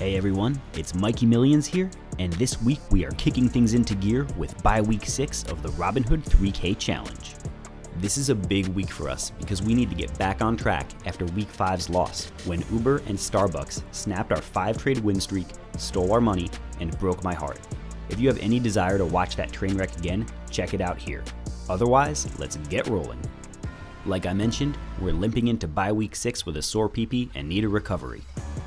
Hey everyone, it's Mikey Millions here, and this week we are kicking things into gear with Biweek 6 of the Robinhood 3K Challenge. This is a big week for us because we need to get back on track after Week 5's loss when Uber and Starbucks snapped our 5-trade win streak, stole our money, and broke my heart. If you have any desire to watch that train wreck again, check it out here. Otherwise, let's get rolling. Like I mentioned, we're limping into Biweek 6 with a sore peepee and need a recovery.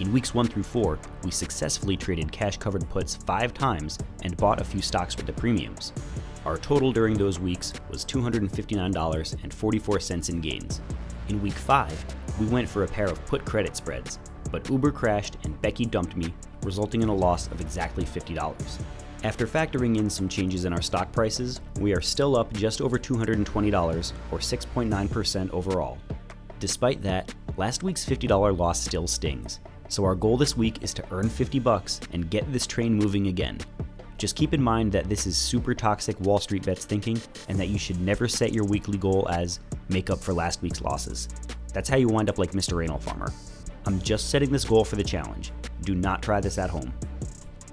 In weeks 1 through 4, we successfully traded cash-covered puts 5 times and bought a few stocks with the premiums. Our total during those weeks was $259.44 in gains. In week 5, we went for a pair of put credit spreads, but Uber crashed and Becky dumped me, resulting in a loss of exactly $50. After factoring in some changes in our stock prices, we are still up just over $220 or 6.9% overall. Despite that, last week's $50 loss still stings. So our goal this week is to earn $50 and get this train moving again. Just keep in mind that this is super toxic Wall Street Bets thinking and that you should never set your weekly goal as make up for last week's losses. That's how you wind up like Mr. Anal Farmer. I'm just setting this goal for the challenge. Do not try this at home.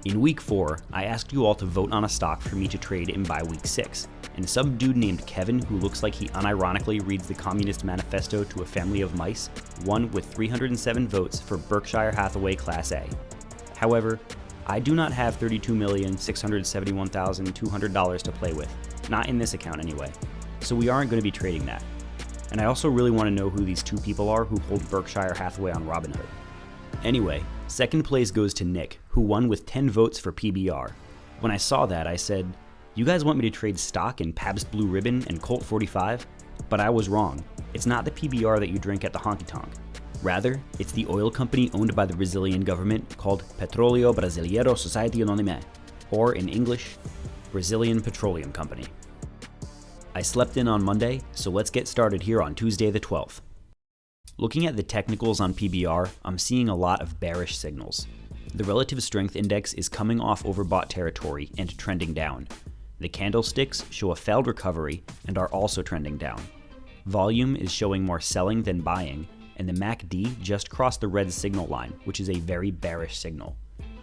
In week 4, I asked you all to vote on a stock for me to trade in Biweek 6, and some dude named Kevin, who looks like he unironically reads the Communist Manifesto to a family of mice, won with 307 votes for Berkshire Hathaway Class A. However, I do not have $32,671,200 to play with, not in this account anyway, so we aren't going to be trading that. And I also really want to know who these 2 people are who hold Berkshire Hathaway on Robinhood. Anyway, second place goes to Nick, who won with 10 votes for PBR. When I saw that, I said, "You guys want me to trade stock in Pabst Blue Ribbon and Colt 45? But I was wrong. It's not the PBR that you drink at the honky tonk. Rather, it's the oil company owned by the Brazilian government called Petroleum Brasileiro Society Anônima, or in English, Brazilian Petroleum Company." I slept in on Monday, so let's get started here on Tuesday the 12th. Looking at the technicals on PBR, I'm seeing a lot of bearish signals. The relative strength index is coming off overbought territory and trending down. The candlesticks show a failed recovery and are also trending down. Volume is showing more selling than buying, and the MACD just crossed the red signal line, which is a very bearish signal.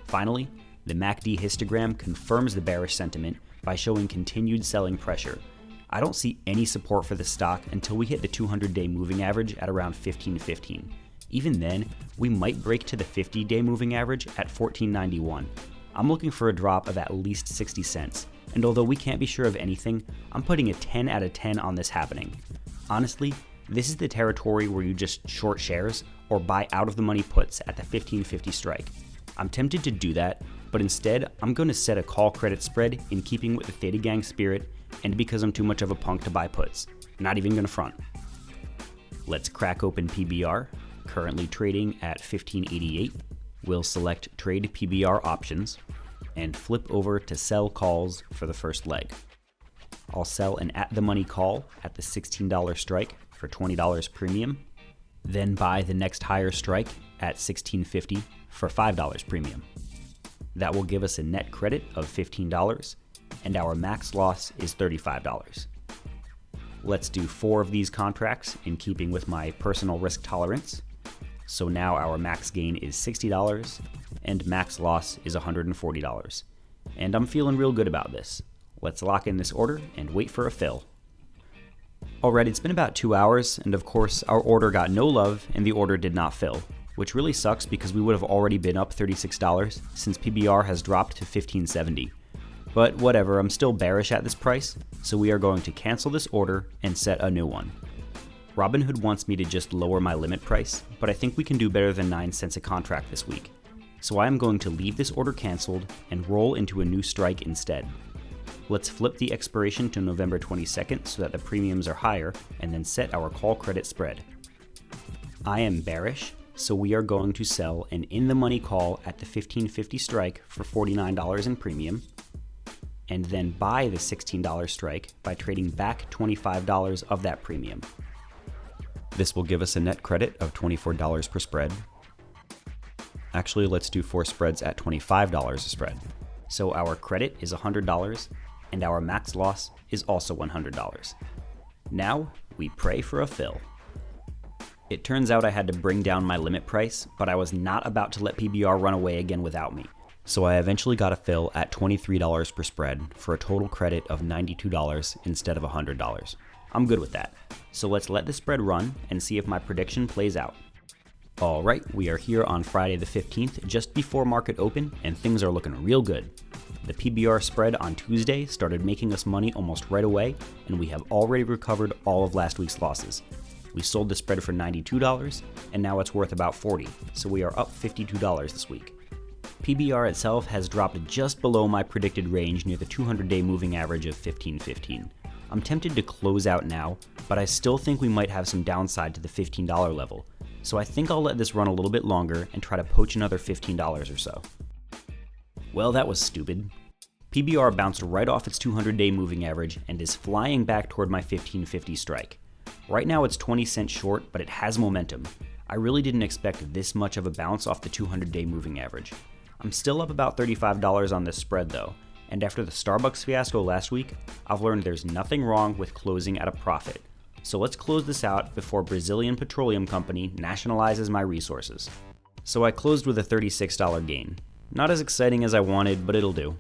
Finally, the MACD histogram confirms the bearish sentiment by showing continued selling pressure. I don't see any support for the stock until we hit the 200-day moving average at around 1515. Even then, we might break to the 50-day moving average at 1491. I'm looking for a drop of at least 60 cents, and although we can't be sure of anything, I'm putting a 10 out of 10 on this happening. Honestly, this is the territory where you just short shares or buy out of the money puts at the 1550 strike. I'm tempted to do that, but instead, I'm going to set a call credit spread in keeping with the Theta Gang spirit and because I'm too much of a punk to buy puts. Not even going to front. Let's crack open PBR, currently trading at 1588. We'll select Trade PBR Options and flip over to Sell Calls for the first leg. I'll sell an at-the-money call at the $16 strike for $20 premium, then buy the next higher strike at $16.50 for $5 premium. That will give us a net credit of $15, and our max loss is $35. Let's do 4 of these contracts in keeping with my personal risk tolerance. So now our max gain is $60 and max loss is $140. And I'm feeling real good about this. Let's lock in this order and wait for a fill. Alright, it's been about 2 hours, and of course our order got no love and the order did not fill, which really sucks because we would have already been up $36 since PBR has dropped to $15.70. But whatever, I'm still bearish at this price, so we are going to cancel this order and set a new one. Robinhood wants me to just lower my limit price, but I think we can do better than 9 cents a contract this week. So I am going to leave this order canceled and roll into a new strike instead. Let's flip the expiration to November 22nd so that the premiums are higher, and then set our call credit spread. I am bearish, so we are going to sell an in-the-money call at the 1550 strike for $49 in premium, and then buy the $16 strike by trading back $25 of that premium. This will give us a net credit of $24 per spread. Actually, let's do 4 spreads at $25 a spread. So our credit is $100, and our max loss is also $100. Now, we pray for a fill. It turns out I had to bring down my limit price, but I was not about to let PBR run away again without me. So I eventually got a fill at $23 per spread for a total credit of $92 instead of $100. I'm good with that. So let's let the spread run and see if my prediction plays out. Alright, we are here on Friday the 15th, just before market open, and things are looking real good. The PBR spread on Tuesday started making us money almost right away, and we have already recovered all of last week's losses. We sold the spread for $92, and now it's worth about $40, so we are up $52 this week. PBR itself has dropped just below my predicted range near the 200-day moving average of 15.15. I'm tempted to close out now, but I still think we might have some downside to the $15 level, so I think I'll let this run a little bit longer and try to poach another $15 or so. Well, that was stupid. PBR bounced right off its 200-day moving average and is flying back toward my 15.50 strike. Right now it's 20 cents short, but it has momentum. I really didn't expect this much of a bounce off the 200-day moving average. I'm still up about $35 on this spread though, and after the Starbucks fiasco last week, I've learned there's nothing wrong with closing at a profit. So let's close this out before Brazilian petroleum company nationalizes my resources. So I closed with a $36 gain. Not as exciting as I wanted, but it'll do.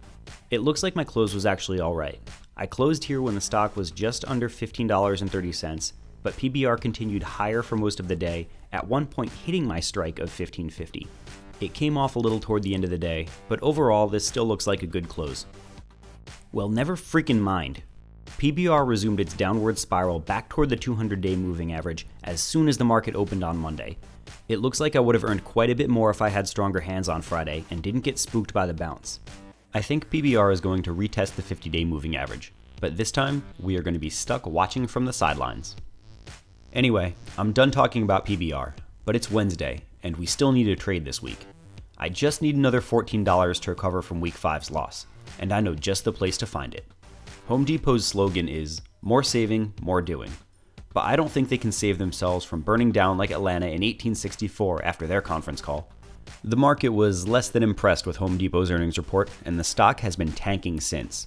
It looks like my close was actually alright. I closed here when the stock was just under $15.30, but PBR continued higher for most of the day, at one point hitting my strike of $15.50. It came off a little toward the end of the day, but overall this still looks like a good close. Well, never freaking mind. PBR resumed its downward spiral back toward the 200-day moving average as soon as the market opened on Monday. It looks like I would have earned quite a bit more if I had stronger hands on Friday and didn't get spooked by the bounce. I think PBR is going to retest the 50-day moving average, but this time we are going to be stuck watching from the sidelines. Anyway, I'm done talking about PBR, but it's Wednesday and we still need a trade this week. I just need another $14 to recover from week 5's loss, and I know just the place to find it. Home Depot's slogan is, more saving, more doing. But I don't think they can save themselves from burning down like Atlanta in 1864 after their conference call. The market was less than impressed with Home Depot's earnings report, and the stock has been tanking since.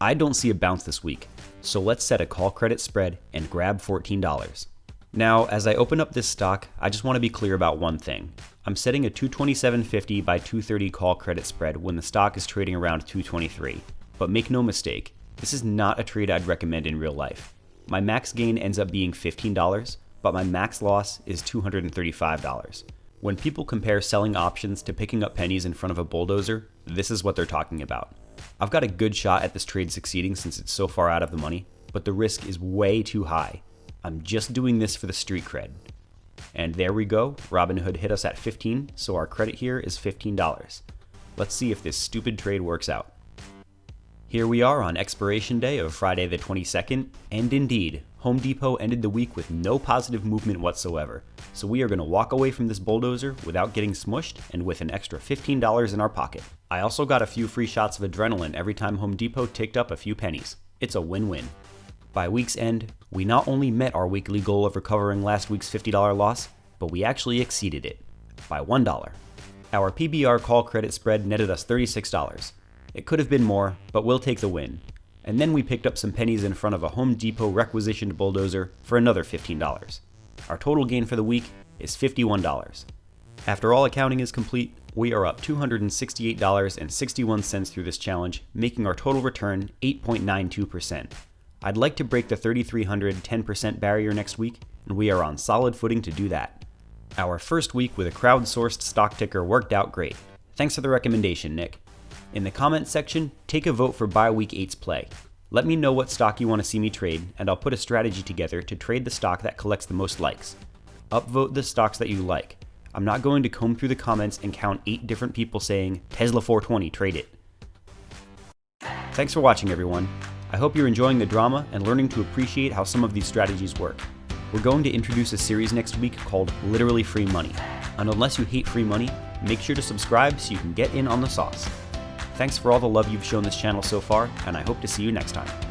I don't see a bounce this week, so let's set a call credit spread and grab $14. Now, as I open up this stock, I just want to be clear about one thing. I'm setting a 227.50 by 230 call credit spread when the stock is trading around 223. But make no mistake, this is not a trade I'd recommend in real life. My max gain ends up being $15, but my max loss is $235. When people compare selling options to picking up pennies in front of a bulldozer, this is what they're talking about. I've got a good shot at this trade succeeding since it's so far out of the money, but the risk is way too high. I'm just doing this for the street cred. And there we go, Robinhood hit us at 15, so our credit here is $15. Let's see if this stupid trade works out. Here we are on expiration day of Friday the 22nd, and indeed, Home Depot ended the week with no positive movement whatsoever, so we are going to walk away from this bulldozer without getting smushed and with an extra $15 in our pocket. I also got a few free shots of adrenaline every time Home Depot ticked up a few pennies. It's a win-win. By week's end, we not only met our weekly goal of recovering last week's $50 loss, but we actually exceeded it by $1. Our PBR call credit spread netted us $36. It could have been more, but we'll take the win. And then we picked up some pennies in front of a Home Depot requisitioned bulldozer for another $15. Our total gain for the week is $51. After all accounting is complete, we are up $268.61 through this challenge, making our total return 8.92%. I'd like to break the 3,300 10% barrier next week, and we are on solid footing to do that. Our first week with a crowdsourced stock ticker worked out great. Thanks for the recommendation, Nick. In the comments section, take a vote for Biweek 8's play. Let me know what stock you want to see me trade, and I'll put a strategy together to trade the stock that collects the most likes. Upvote the stocks that you like. I'm not going to comb through the comments and count 8 different people saying, Tesla 420, trade it. Thanks for watching, everyone. I hope you're enjoying the drama and learning to appreciate how some of these strategies work. We're going to introduce a series next week called Literally Free Money. And unless you hate free money, make sure to subscribe so you can get in on the sauce. Thanks for all the love you've shown this channel so far, and I hope to see you next time.